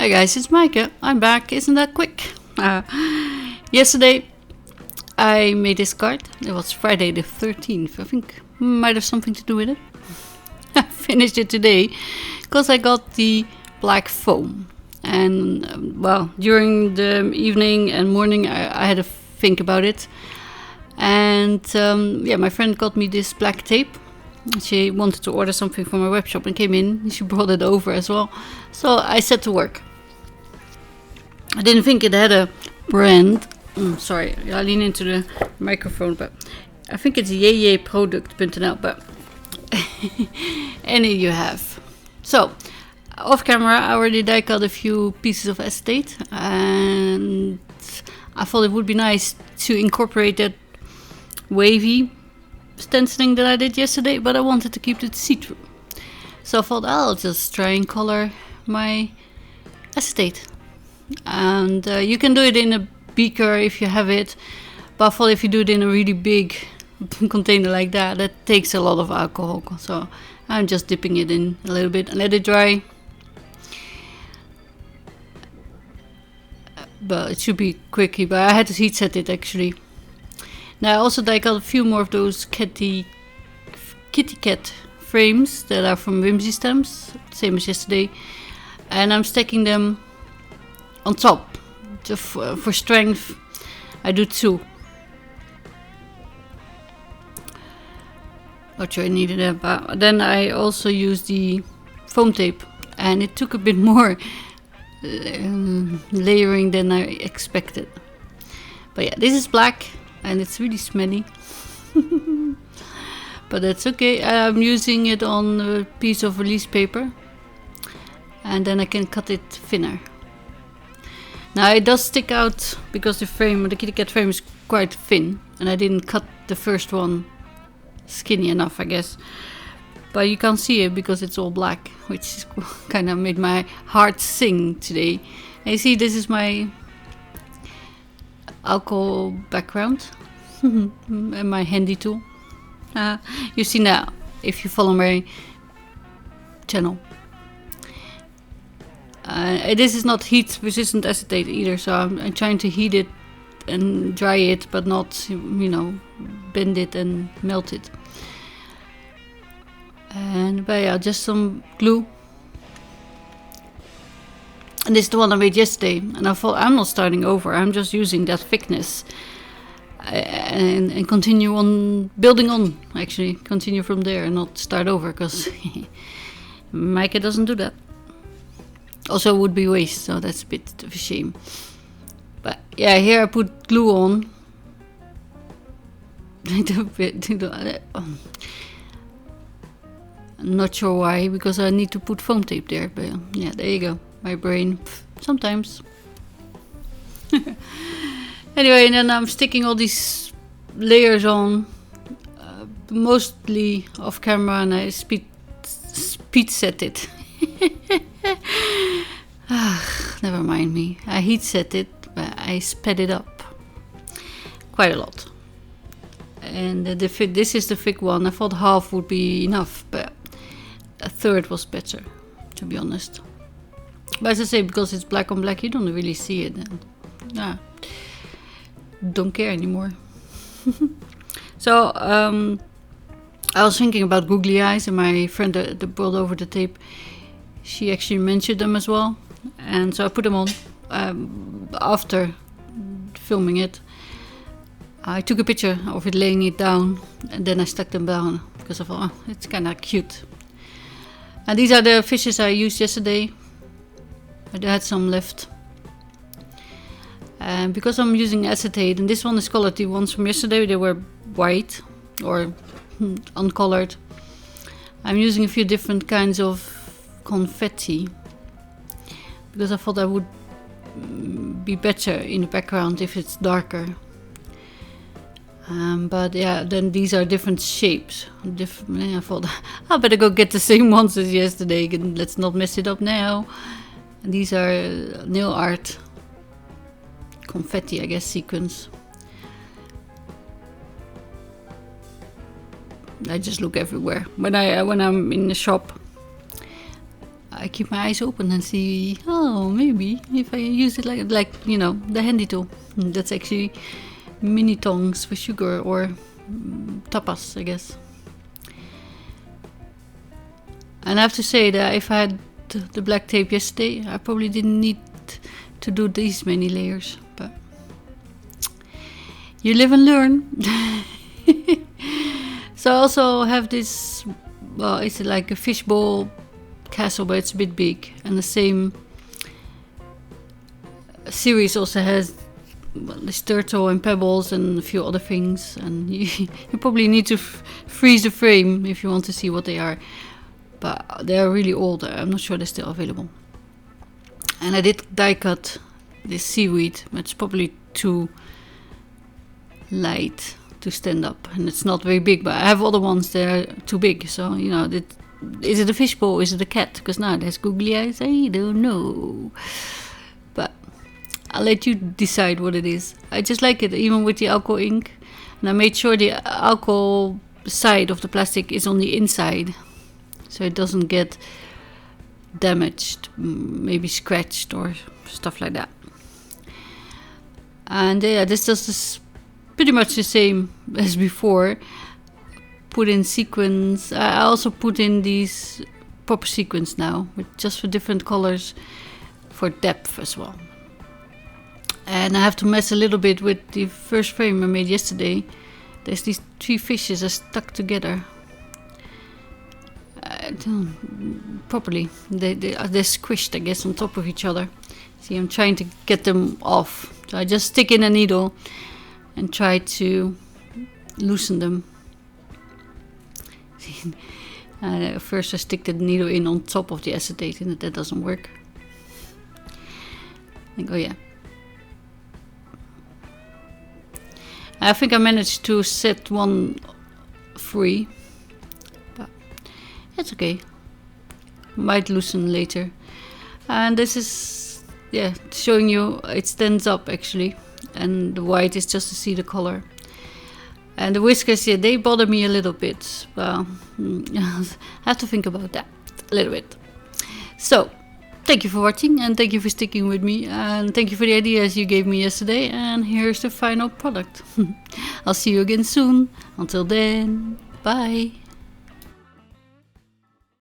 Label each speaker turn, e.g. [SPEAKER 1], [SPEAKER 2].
[SPEAKER 1] Hi guys, it's Maaike. I'm back. Isn't that quick? Yesterday I made this card. It was Friday the 13th. I think might have something to do with it. I finished it today because I got the black foam. And well, during the evening and morning I had to think about it. And yeah, my friend got me this black tape. She wanted to order something from my web shop and came in. She brought it over as well. So I set to work. I didn't think it had a brand. Sorry, I lean into the microphone, but I think it's yeyeproduct.nl, but any you have. So, off camera, I already die cut a few pieces of acetate, and I thought it would be nice to incorporate that wavy stenciling that I did yesterday, but I wanted to keep it see-through. So I thought I'll just try and color my acetate. And you can do it in a beaker if you have it, but I thought if you do it in a really big container like that, that takes a lot of alcohol. So I'm just dipping it in a little bit and let it dry. But it should be quickly, but I had to heat set it actually. Now I also got a few more of those kitty cat frames that are from Whimsy Stamps, same as yesterday, and I'm stacking them on top. For strength, I do 2. Not sure I needed it, but then I also use the foam tape, and it took a bit more layering than I expected. But yeah, this is black and it's really smelly. But that's okay. I'm using it on a piece of release paper, and then I can cut it thinner. Now it does stick out because the kitty cat frame is quite thin, and I didn't cut the first one skinny enough, I guess. But you can't see it because it's all black, which kind of made my heart sing today. And you see, this is my alcohol background and my handy tool. You see now, if you follow my channel. This is not heat resistant acetate either, so I'm trying to heat it and dry it, but not, bend it and melt it. But yeah, just some glue. And this is the one I made yesterday, and I thought I'm not starting over, I'm just using that thickness and continue on building on, actually continue from there and not start over, because Maaike doesn't do that. Also would be waste, so that's a bit of a shame. But yeah, here I put glue on. I'm not sure why, because I need to put foam tape there, but yeah, there you go. My brain, sometimes. Anyway, and then I'm sticking all these layers on, mostly off camera, and I speed set it. Never mind me. I heat set it, but I sped it up quite a lot. And this is the thick one. I thought half would be enough, but a third was better, to be honest. But as I say, because it's black on black, you don't really see it. And, don't care anymore. So I was thinking about googly eyes, and my friend that brought over the tape, she actually mentioned them as well, and so I put them on after filming it. I took a picture of it laying it down, and then I stuck them down because I thought, it's kind of cute. And these are the fishes I used yesterday. I had some left. And because I'm using acetate, and this one is colored, the ones from yesterday, they were white or uncolored. I'm using a few different kinds of confetti because I thought that would be better in the background if it's darker. But yeah, then these are different shapes. I thought I better go get the same ones as yesterday. Let's not mess it up now. And these are nail art confetti, I guess, sequins. I just look everywhere. When I'm in the shop, I I keep my eyes open and see, oh, maybe if I use it like you know, the handy tool. That's actually mini tongs for sugar or tapas, I guess. And I have to say that if I had the black tape yesterday, I probably didn't need to do these many layers, but you live and learn. So I also have this, well, it's like a fishbowl castle, but it's a bit big, and the same series also has, well, this turtle and pebbles and a few other things, and you probably need to freeze the frame if you want to see what they are, but they're really old. I'm not sure they're still available. And I did die cut this seaweed, but it's probably too light to stand up, and it's not very big, but I have other ones that are too big, so you know, is it a fishbowl, is it a cat? Because now there's googly eyes, I don't know, but I'll let you decide what it is. I just like it, even with the alcohol ink, and I made sure the alcohol side of the plastic is on the inside, so it doesn't get damaged, maybe scratched or stuff like that. And yeah, this does this pretty much the same as before. Put in sequins. I also put in these proper sequins now, with just for different colors for depth as well. And I have to mess a little bit with the first frame I made yesterday. There's these 3 fishes are stuck together properly. They're squished, I guess, on top of each other. See, I'm trying to get them off. So I just stick in a needle and try to loosen them. First I stick the needle in on top of the acetate, and that doesn't work. Oh yeah. I think I managed to set one free, but it's okay. Might loosen later. And this is, yeah, showing you it stands up actually, and the white is just to see the color. And the whiskers, yeah, they bother me a little bit. Well, I have to think about that a little bit. So, thank you for watching, and thank you for sticking with me, and thank you for the ideas you gave me yesterday, and here's the final product. I'll see you again soon. Until then, bye.